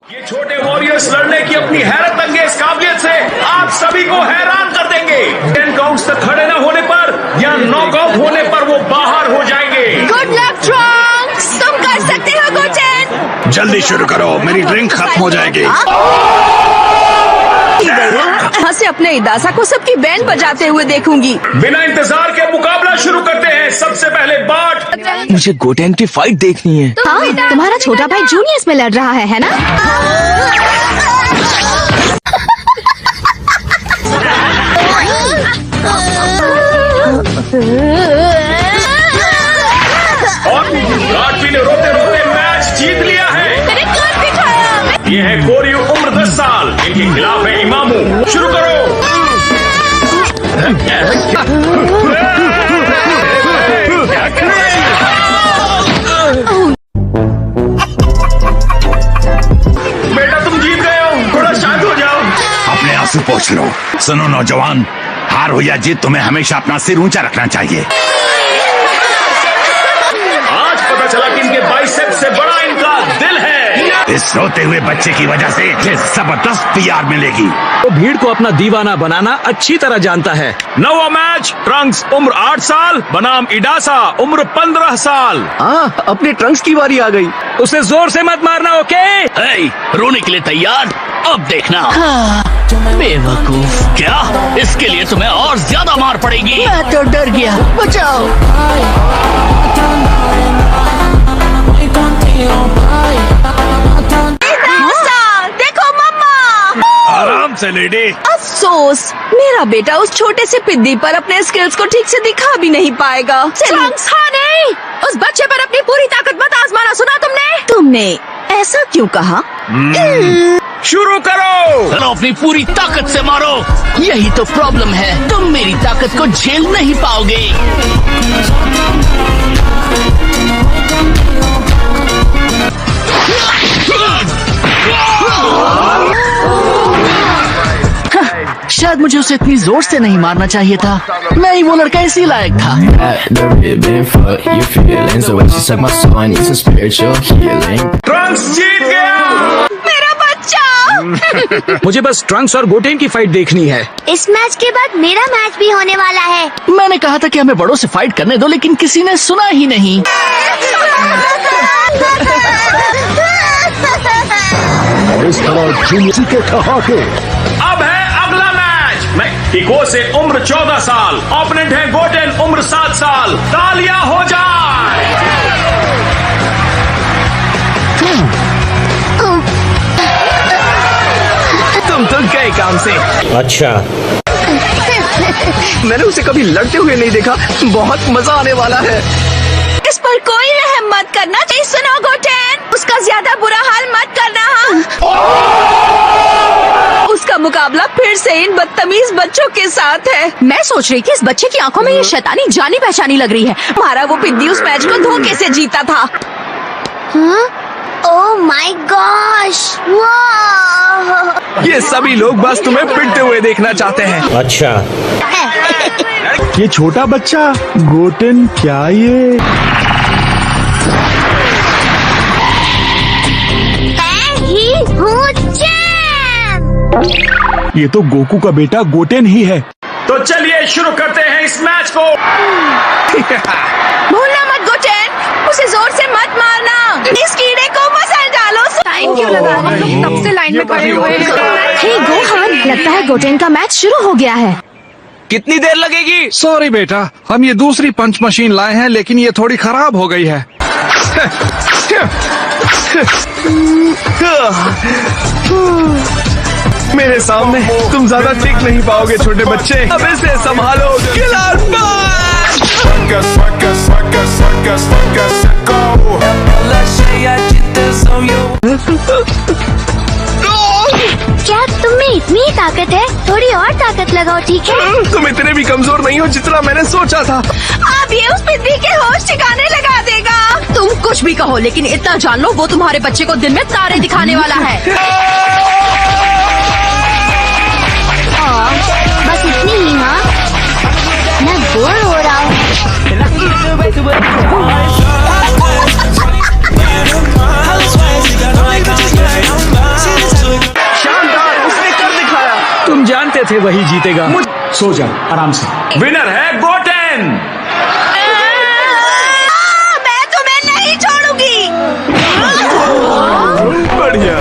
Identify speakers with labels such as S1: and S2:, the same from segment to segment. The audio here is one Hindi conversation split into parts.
S1: ये छोटे वॉरियर्स लड़ने की अपनी हैरत अंगेज काबिलियत से आप सभी को हैरान कर देंगे। 10 काउंट्स तक खड़े न होने पर या नॉकआउट होने पर वो बाहर हो जाएंगे।
S2: गुड लक ट्रंक्स, तुम कर सकते हो गोटेन।
S3: जल्दी शुरू करो, मेरी ड्रिंक खत्म हो जाएगी।
S2: यहाँ से अपने इदासा को सबकी बैंड बजाते हुए देखूंगी।
S1: बिना इंतजार के मुकाबला शुरू करते हैं। सबसे पहले बाट।
S4: मुझे गोटेन की फाइट देखनी है।
S2: हाँ, तुम्हारा छोटा भाई जूनियर्स में लड़ रहा है ना?
S1: और गार्ड ने रोते रोते मैच जीत लिया है। ये है कोरियो, उम्र 10 साल। इनके खिलाफ है इमामू। शुरू करो। बेटा तुम जीत गए हो, थोड़ा शांत हो जाओ।
S3: अपने आंसू पोंछ लो। सुनो नौजवान, हार हो या जीत, तुम्हें हमेशा अपना सिर ऊंचा रखना चाहिए।
S1: आज पता चला कि इनके बाइसेप्स से बड़ा इनका दिल है।
S3: इस रोते हुए बच्चे की वजह से ये जबरदस्त पीआर मिलेगी।
S4: वो भीड़ को अपना दीवाना बनाना अच्छी तरह जानता है।
S1: नवा मैच। ट्रंक्स उम्र 8 साल बनाम इडासा उम्र 15 साल।
S4: हाँ, अपने ट्रंक्स की बारी आ गई। उसे जोर से मत मारना, ओके?
S5: रोने के लिए तैयार? अब देखना। बेवकूफ, क्या इसके लिए तुम्हें और ज्यादा मार पड़ेगी।
S2: मैं तो डर गया, बचाओ। देखो मम्मा।
S3: आराम से लेडी।
S2: अफसोस, मेरा बेटा उस छोटे से पिद्दी पर अपने स्किल्स को ठीक से दिखा भी नहीं पाएगा। नहीं, उस बच्चे पर अपनी पूरी ताकत मत आजमाना, सुना तुमने ऐसा क्यों कहा?
S1: शुरू करो।
S5: चलो अपनी पूरी ताकत से मारो। यही तो प्रॉब्लम है, तुम मेरी ताकत को झेल नहीं पाओगे। शायद मुझे उसे इतनी जोर से नहीं मारना चाहिए था। नहीं, वो लड़का इसी लायक था।
S1: ट्रंक्स जीत गया।
S2: मेरा बच्चा।
S4: मुझे बस ट्रंक्स और गोटेन की फाइट देखनी है।
S6: इस मैच के बाद मेरा मैच भी होने वाला है।
S5: मैंने कहा था कि हमें बड़ों से फाइट करने दो, लेकिन किसी ने सुना ही नहीं।
S3: और इस तरह जूनियर के ठहाके।
S1: अब है अगला मैच। मैक्सिको से उम्र 14 साल। ओपोनेंट है गोटेन उम्र 7 साल। तालियां हो जाए।
S4: तुम तो गए काम से।
S7: अच्छा,
S4: मैंने उसे कभी लड़ते हुए नहीं देखा। बहुत मजा आने वाला है।
S2: इस पर कोई रहम मत करना। नहीं सुनो गोटेन, उसका ज्यादा बुरा हाल मत करना। उसका मुकाबला फिर से इन बदतमीज बच्चों के साथ है। मैं सोच रही थी इस बच्चे की आंखों में ये शैतानी जानी पहचानी लग रही है। हमारा वो पिद्दी उस मैच को धोखे से जीता था।
S6: ओह माय गॉश, वाह।
S4: ये सभी लोग बस तुम्हें पिटते हुए देखना चाहते हैं।
S7: अच्छा,
S3: ये छोटा बच्चा गोटेन, क्या ये?
S6: मैं ही हूँ चैंप।
S3: ये तो गोकू का बेटा गोटेन ही है।
S1: तो चलिए शुरू करते हैं इस मैच को।
S2: भूलना मत गोटेन, उसे जोर से मत मारना। इस कीड़े को मसल डालो। लाइन क्यों लगा? हम लोग तब से लाइन में खड़े हुए हैं। हे गोहान, लगता है गोटेन का मैच शुरू हो गया है।
S4: कितनी देर लगेगी?
S8: सॉरी बेटा, हम ये दूसरी पंच मशीन लाए हैं, लेकिन ये थोड़ी खराब हो गई है।
S4: मेरे सामने तुम ज्यादा टिक नहीं पाओगे छोटे बच्चे। अब इसे संभालो। किलर
S6: क्या तुम में इतनी ही ताकत है? थोड़ी और ताकत लगाओ, ठीक है?
S4: तुम इतने भी कमजोर नहीं हो जितना मैंने सोचा था।
S2: अब ये उस पिद्दी के होश ठिकाने लगा देगा। तुम कुछ भी कहो, लेकिन इतना जान लो, वो तुम्हारे बच्चे को दिन में तारे दिखाने वाला है।
S6: बस इतनी ही, हाँ? मैं बोर हो रहा हूँ।
S4: थे वही जीतेगा।
S1: सो जा आराम से। विनर है गोटेन।
S2: मैं तुम्हें नहीं छोड़ूंगी।
S4: बढ़िया।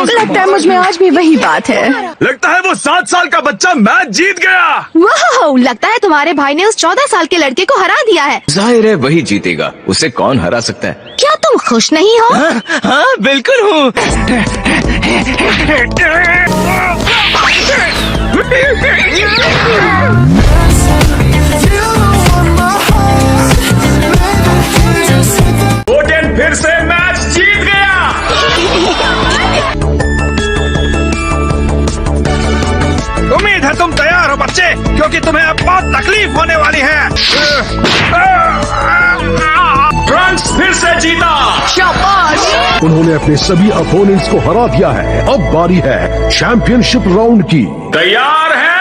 S2: लगता है मुझ में आज भी वही बात है।
S4: लगता है वो 7 साल का बच्चा मैच जीत गया।
S2: वाह, लगता है तुम्हारे भाई ने उस 14 साल के लड़के को हरा दिया है।
S4: जाहिर है वही जीतेगा, उसे कौन हरा सकता है।
S2: क्या तुम खुश नहीं हो?
S4: हाँ बिल्कुल हूँ।
S1: गोटेन फिर से मैच जीत गया।
S8: उम्मीद है तुम तैयार हो बच्चे, क्योंकि तुम्हें अब बहुत तकलीफ होने वाली है।
S1: ट्रंक्स फिर से जीता।
S2: शाबाश।
S7: उन्होंने अपने सभी अपोनेंट्स को हरा दिया है। अब बारी है चैंपियनशिप राउंड की।
S1: तैयार है?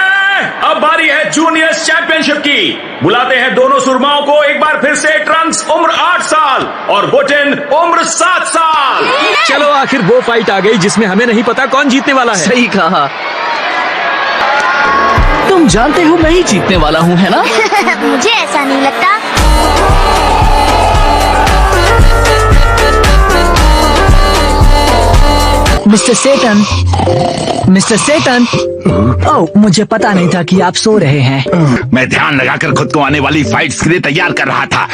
S1: अब बारी है जूनियर्स चैंपियनशिप की। बुलाते हैं दोनों सुरमाओं को एक बार फिर से। ट्रंक्स उम्र 8 साल और गोटेन उम्र 7 साल।
S4: चलो आखिर वो फाइट आ गई जिसमें हमें नहीं पता कौन जीतने वाला है।
S5: सही कहा। तुम जानते हो मैं ही जीतने वाला हूँ, है ना?
S6: मुझे ऐसा नहीं लगता।
S9: मिस्टर सेटन, ओह मुझे पता नहीं था कि आप सो रहे हैं।
S3: मैं ध्यान लगाकर खुद को आने वाली फाइट्स के लिए तैयार कर रहा था।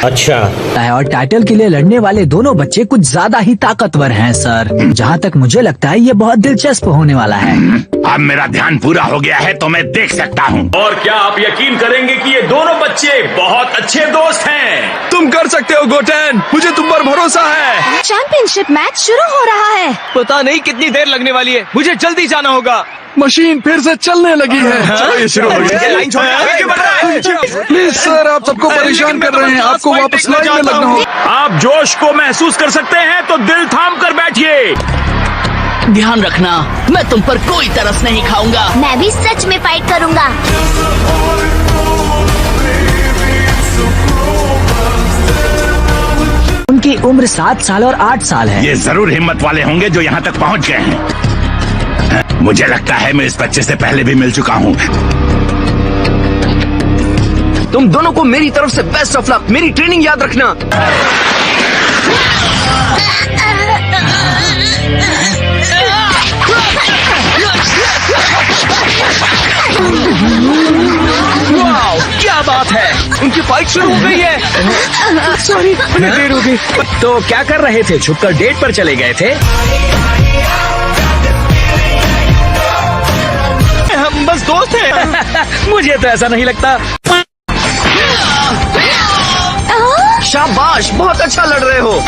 S9: और टाइटल के लिए लड़ने वाले दोनों बच्चे कुछ ज्यादा ही ताकतवर हैं सर। जहाँ तक मुझे लगता है ये बहुत दिलचस्प होने वाला है।
S3: अब मेरा ध्यान पूरा हो गया है तो मैं देख सकता हूँ।
S1: और क्या आप यकीन करेंगे कि ये दोनों बच्चे बहुत अच्छे दोस्त हैं?
S4: तुम कर सकते हो गोटेन, मुझे तुम पर भरोसा है।
S2: चैंपियनशिप मैच शुरू हो रहा है।
S4: पता नहीं कितनी देर लगने वाली है, मुझे जल्दी जाना होगा।
S8: मशीन फिर से चलने लगी है।
S4: चलो ये शुरू हो गया।
S8: प्लीज सर, आप सबको परेशान कर रहे हैं। आपको वापस लाइन में लगना होगा।
S1: आप जोश को महसूस कर सकते हैं तो दिल थाम कर बैठिए।
S5: ध्यान रखना, मैं तुम पर कोई तरस नहीं खाऊंगा।
S6: मैं भी सच में फाइट करूंगा।
S9: उनकी उम्र 7 साल और 8 साल है।
S3: ये जरूर हिम्मत वाले होंगे जो यहाँ तक पहुँच गए हैं। मुझे लगता है मैं इस बच्चे से पहले भी मिल चुका हूँ।
S4: तुम दोनों को मेरी तरफ से बेस्ट ऑफ लक। मेरी ट्रेनिंग याद रखना। वाओ, क्या बात है, उनकी फाइट शुरू हो गई है। सॉरी, देर हो गई। तो क्या कर रहे थे? छुपकर डेट पर चले गए थे? हम बस दोस्त हैं। मुझे तो ऐसा नहीं लगता। शाबाश, बहुत अच्छा लड़ रहे हो।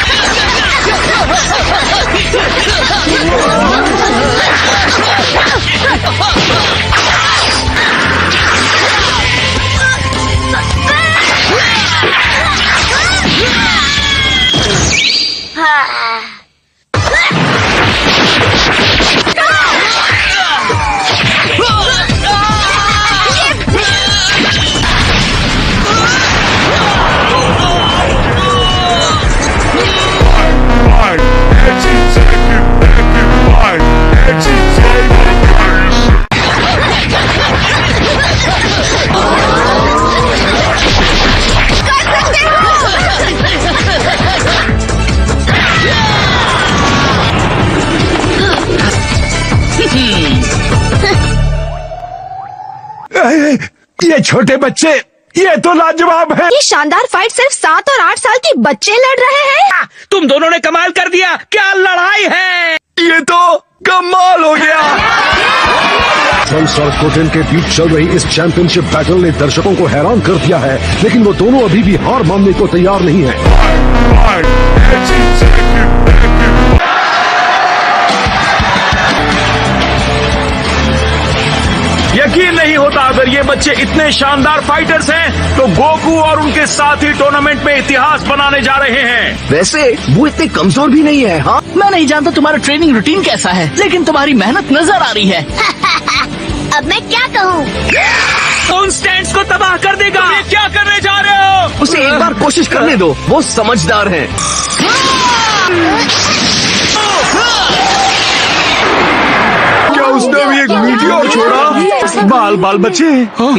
S3: ये छोटे बच्चे, ये तो लाजवाब है।
S2: ये शानदार फाइट सिर्फ 7 और 8 साल के बच्चे लड़ रहे हैं।
S4: तुम दोनों ने कमाल कर दिया। क्या लड़ाई है, ये तो कमाल हो गया।
S7: ट्रंक्स और गोटेन के बीच चल रही इस चैंपियनशिप बैटल ने दर्शकों को हैरान कर दिया है, लेकिन वो दोनों अभी भी हार मानने को तैयार नहीं है।
S1: यकीन नहीं होता अगर ये बच्चे इतने शानदार फाइटर्स हैं तो गोकू और उनके साथी टूर्नामेंट में इतिहास बनाने जा रहे हैं।
S4: वैसे वो इतने कमजोर भी नहीं है। हाँ,
S5: मैं नहीं जानता तुम्हारा ट्रेनिंग रूटीन कैसा है, लेकिन तुम्हारी मेहनत नजर आ रही है।
S6: अब मैं क्या कहूँ?
S4: उन स्टैंड्स को तबाह कर देगा। ये क्या करने जा रहे हो? उसे एक बार कोशिश करने दो, वो समझदार है।
S8: क्या उसने भी एक
S3: बाल बाल बचे।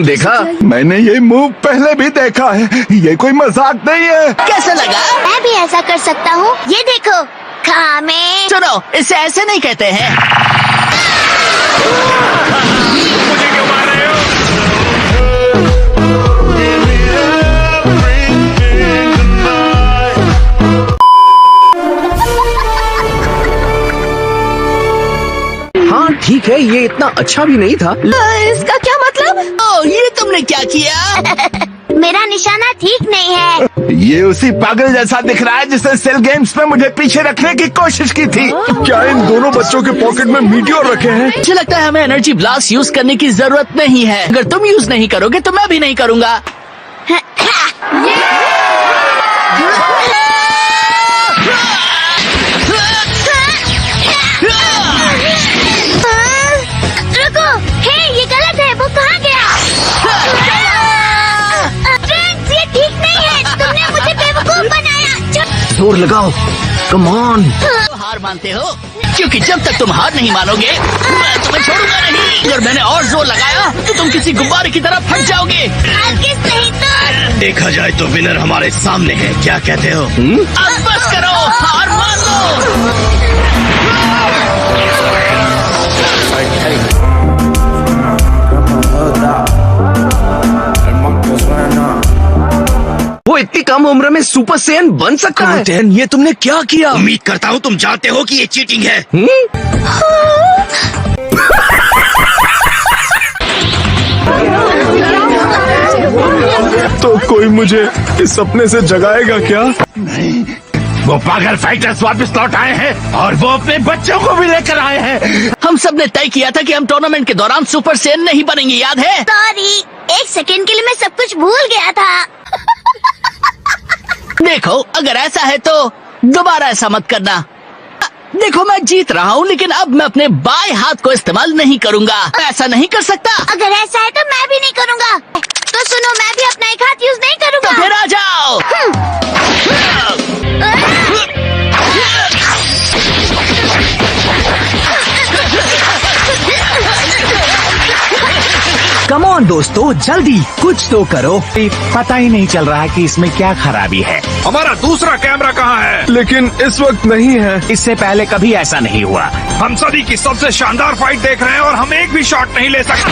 S4: देखा,
S3: मैंने ये मूव पहले भी देखा है, ये कोई मजाक नहीं है।
S5: कैसा लगा?
S6: मैं भी ऐसा कर सकता हूँ, ये देखो। खामे
S5: सुनो, इसे ऐसे नहीं कहते हैं।
S1: मुझे क्यों मार रहे हो?
S4: हाँ ठीक है, ये इतना अच्छा भी नहीं था।
S2: इसका क्या मतलब?
S5: ओ, ये तुमने क्या किया?
S6: मेरा निशाना ठीक नहीं है।
S3: ये उसी पागल जैसा दिख रहा है जिसने सेल गेम्स में मुझे पीछे रखने की कोशिश की थी।
S7: क्या इन दोनों बच्चों के पॉकेट में मीटियोर रखे हैं?
S5: मुझे लगता है हमें एनर्जी ब्लास्ट यूज करने की जरूरत नहीं है। अगर तुम यूज नहीं करोगे तो मैं भी नहीं करूँगा।
S6: रुको, हे ये गलत है, वो कहाँ गया? फ्रेंड्स, ये ठीक नहीं है, तुमने मुझे बेवकूफ बनाया।
S4: जोर लगाओ, कम ऑन।
S5: हार मानते हो? क्योंकि जब तक तुम हार नहीं मानोगे मैं तुम्हें छोड़ूंगा नहीं। अगर मैंने और जोर लगाया तो तुम किसी गुब्बारे की तरह फट जाओगे।
S6: किस नहीं तो
S3: देखा जाए तो विनर हमारे सामने है, क्या कहते हो?
S5: अब बस करो, हार मान लो।
S4: वो इतनी कम उम्र में सुपर सैयन बन सकता है?
S8: टेन, ये तुमने क्या किया?
S3: उम्मीद करता हूँ तुम जानते हो कि ये चीटिंग है।
S7: तो कोई मुझे इस सपने से जगाएगा क्या?
S3: वो पागल फाइटर्स वापस लौट आए हैं और वो अपने बच्चों को भी लेकर आए हैं।
S5: हम सब ने तय किया था कि हम टूर्नामेंट के दौरान सुपर सैयन नहीं बनेंगे, याद है?
S6: सॉरी, एक सेकंड के लिए मैं सब कुछ भूल गया था।
S5: देखो, अगर ऐसा है तो दोबारा ऐसा मत करना। देखो, मैं जीत रहा हूँ, लेकिन अब मैं अपने बाएं हाथ को इस्तेमाल नहीं करूँगा। ऐसा नहीं कर सकता।
S6: अगर ऐसा है तो मैं भी नहीं करूँगा। तो सुनो, मैं भी अपना एक हाथ यूज नहीं
S5: तो
S6: करूँगा।
S5: फिर आ जाओ।
S9: कम ऑन दोस्तों, जल्दी कुछ तो करो।
S3: पता ही नहीं चल रहा कि इसमें क्या खराबी है।
S8: हमारा दूसरा कैमरा कहाँ है?
S7: लेकिन इस वक्त नहीं है।
S3: इससे पहले कभी ऐसा नहीं हुआ।
S8: हम सदी की सबसे शानदार फाइट देख रहे हैं और हम एक भी शॉट नहीं ले सकते।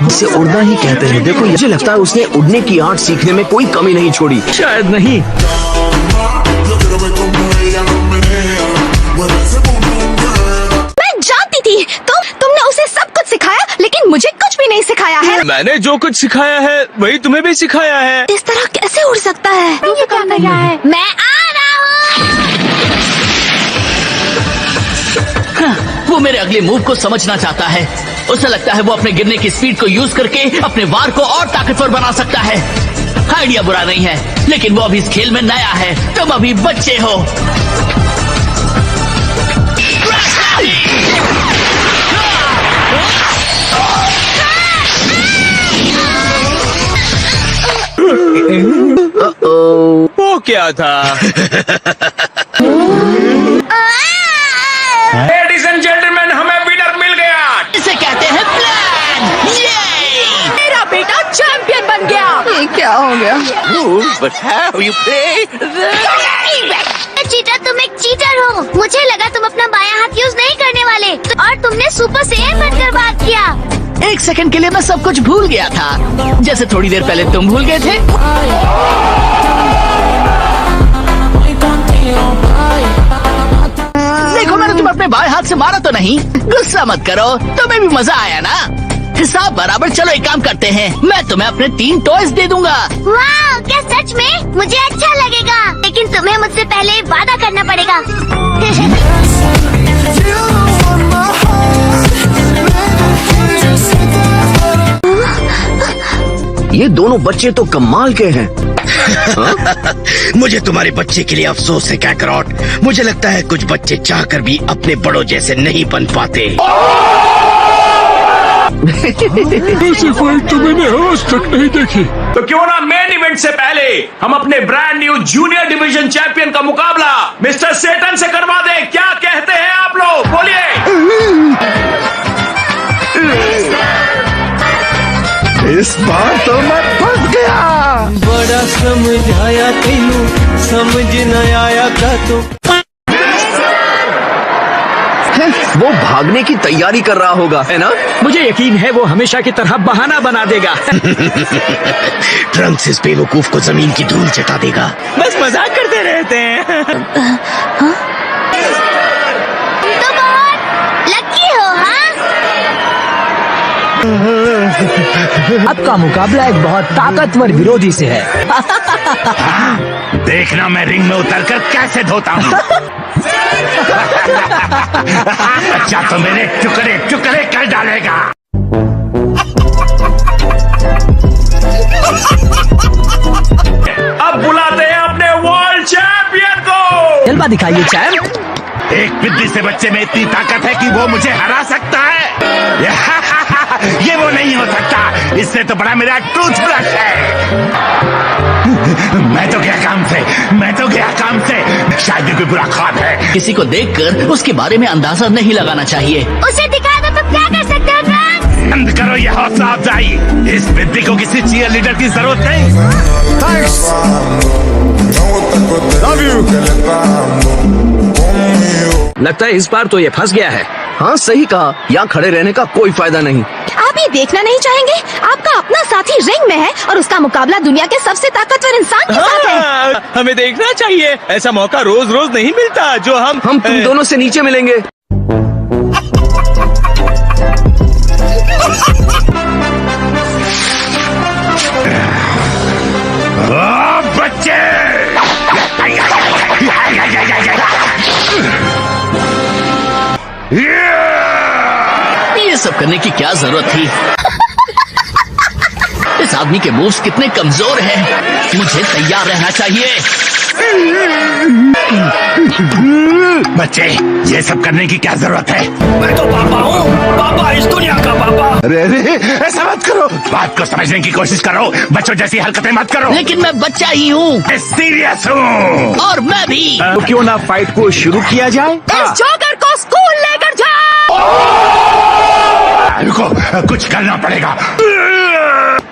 S4: इसे उड़ना ही कहते हैं। देखो, मुझे लगता है उसने उड़ने की आर्ट सीखने में कोई कमी नहीं छोड़ी।
S9: शायद नहीं।
S2: मैं जानती थी तुमने उसे सब कुछ सिखाया, लेकिन मुझे कुछ भी नहीं सिखाया है।
S8: मैंने जो कुछ सिखाया है वही तुम्हें भी सिखाया है।
S2: इस तरह कैसे उड़ सकता है?
S6: ये क्या कर रहा है? मैं आ रहा हूँ।
S5: वो मेरे अगले मूव को समझना चाहता है। उसे लगता है वो अपने गिरने की स्पीड को यूज करके अपने वार को और ताकतवर बना सकता है। आइडिया बुरा नहीं है, लेकिन वो अभी इस खेल में नया है। तुम अभी बच्चे हो।
S8: वो क्या था?
S1: लेडीज एंड जेंटलमैन, हमें विनर मिल गया।
S5: इसे कहते हैं प्लान।
S2: मेरा बेटा चैंपियन बन गया। ये क्या हो गया?
S6: चीटर, तुम एक चीटर हो। मुझे लगा तुम अपना बायां हाथ यूज नहीं करने वाले, और तुमने सुपर सैयन बनकर बात किया।
S5: एक सेकंड के लिए मैं सब कुछ भूल गया था, जैसे थोड़ी देर पहले तुम भूल गए थे। देखो, मैंने तुम्हें अपने बाएं हाथ से मारा तो नहीं। गुस्सा मत करो, तुम्हें भी मजा आया ना? हिसाब बराबर। चलो एक काम करते हैं, मैं तुम्हें अपने 3 टॉयज दे दूंगा।
S6: वाह, क्या सच में? मुझे अच्छा लगेगा, लेकिन तुम्हें मुझसे पहले वादा करना पड़ेगा।
S4: ये दोनों बच्चे तो कमाल के हैं।
S3: मुझे तुम्हारे बच्चे के लिए अफसोस है कैकरॉट। मुझे लगता है कुछ बच्चे चाहकर भी अपने बड़ों जैसे नहीं बन पाते।
S7: ऐसी फाइट तो मैंने आज तक नहीं देखी।
S1: तो क्यों ना मेन इवेंट से पहले हम अपने brand new junior division champion का मुकाबला मिस्टर सेटन से करवा दें। क्या कहते हैं आप लोग, बोलिए।
S3: इस बार तो मैं फंस गया।
S4: बड़ा समझाया तेनू समझ न आया का तो। वो भागने की तैयारी कर रहा होगा, है ना?
S9: मुझे यकीन है वो हमेशा की तरह बहाना बना देगा।
S3: ट्रंक्स इस बेवकूफ को जमीन की धूल चटा देगा।
S4: बस मजाक करते रहते हैं।
S6: तुम तो बहुत लकी हो, हाँ?
S9: आपका मुकाबला एक बहुत ताकतवर विरोधी से है।
S3: देखना मैं रिंग में उतरकर कैसे धोता हूँ। अच्छा तो मेरे टुकड़े टुकड़े कर डालेगा।
S1: अब बुलाते हैं अपने वर्ल्ड चैंपियन को।
S9: जलवा दिखाइए चैंप।
S3: एक बिल्ली से बच्चे में इतनी ताकत है कि वो मुझे हरा सकता है। ये वो नहीं हो सकता। इससे तो बड़ा मेरा टूथब्रश है। मैं तो गया काम से। शायद ये कोई बुरा ख्वाब है।
S5: किसी को देखकर उसके बारे में अंदाजा नहीं लगाना चाहिए।
S6: उसे दिखा दो तो क्या कर सकते हो ट्रंक्स?
S3: बंद करो ये हौसला अफजाई। इस बिद्दी को किसी चीयर लीडर की जरूरत नहीं।
S4: लगता है इस बार तो ये फंस गया है। हाँ सही कहा, यहाँ खड़े रहने का कोई फायदा नहीं।
S2: आप ये देखना नहीं चाहेंगे? आपका अपना साथी रिंग में है और उसका मुकाबला दुनिया के सबसे ताकतवर इंसान के साथ है।
S4: हमें देखना चाहिए। ऐसा मौका रोज रोज नहीं मिलता जो हम तुम दोनों से नीचे मिलेंगे।
S3: बच्चे
S5: ये सब करने की क्या जरूरत थी? इस आदमी के मूव्स कितने कमजोर हैं। मुझे तैयार रहना चाहिए।
S3: बच्चे ये सब करने की क्या जरूरत है?
S4: मैं तो पापा हूँ, पापा इस दुनिया का पापा।
S3: अरे ऐसा मत करो। बात को समझने की कोशिश करो। बच्चों जैसी हरकतें मत करो।
S5: लेकिन मैं बच्चा ही हूँ।
S3: मैं सीरियस हूँ।
S5: और मैं भी।
S4: तो क्यों ना फाइट को शुरू किया जाए?
S2: इस जोकर को स्कूल लेकर जाओ।
S3: रुको, कुछ करना पड़ेगा।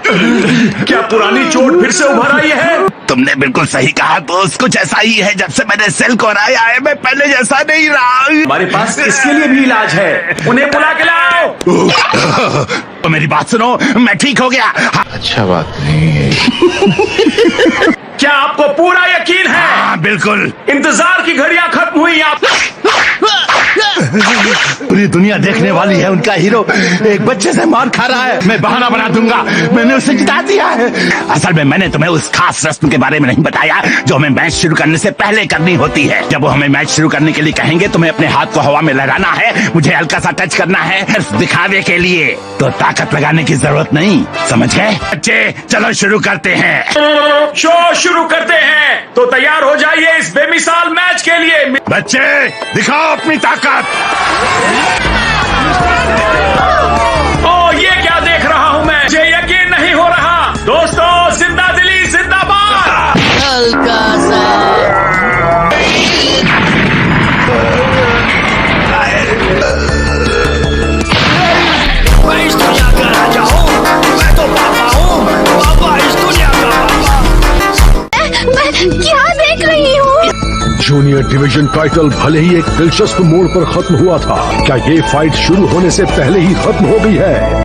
S1: क्या पुरानी चोट फिर से उभर आई है?
S3: तुमने बिल्कुल सही कहा दोस्त। कुछ ऐसा ही है जब से मैंने सेल को हराया है। मैं पहले जैसा नहीं रहा।
S1: हमारे पास इसके लिए भी इलाज है। उन्हें बुला के लाओ।
S3: तो मेरी बात सुनो, मैं ठीक हो गया। अच्छा बात नहीं है।
S1: क्या आपको पूरा यकीन है?
S3: हाँ बिल्कुल।
S1: इंतजार की घड़ियां खत्म हुई। आप
S3: पूरी दुनिया देखने वाली है। उनका हीरो एक बच्चे से मार खा रहा है। मैं बहाना बना दूंगा। मैंने उसे जिता दिया है। असल में मैंने तुम्हें उस खास रस्म के बारे में नहीं बताया जो हमें मैच शुरू करने से पहले करनी होती है। जब वो हमें मैच शुरू करने के लिए कहेंगे तुम्हें अपने हाथ को हवा में लहराना है। मुझे हल्का सा टच करना है सिर्फ दिखावे के लिए। तो ताकत लगाने की जरूरत नहीं, समझ गए? बच्चे चलो शुरू करते हैं।
S1: शो शुरू करते हैं। तो तैयार हो जाइए इस बेमिसाल मैच के लिए।
S3: बच्चे दिखाओ अपनी ताकत।
S1: ओ ये क्या देख रहा हूँ मैं? मुझे यकीन नहीं हो रहा। दोस्तों जिंदा दिली जिंदाबाद।
S5: हल्का सा।
S4: मैं इस दुनिया का राजा हूँ। मैं तो पापा हूँ, पापा इस दुनिया का पापा।
S2: मैं क्या देख रही हूँ?
S7: जूनियर डिवीजन टाइटल भले ही एक दिलचस्प मोड़ पर खत्म हुआ था, क्या ये फाइट शुरू होने से पहले ही खत्म हो गई है?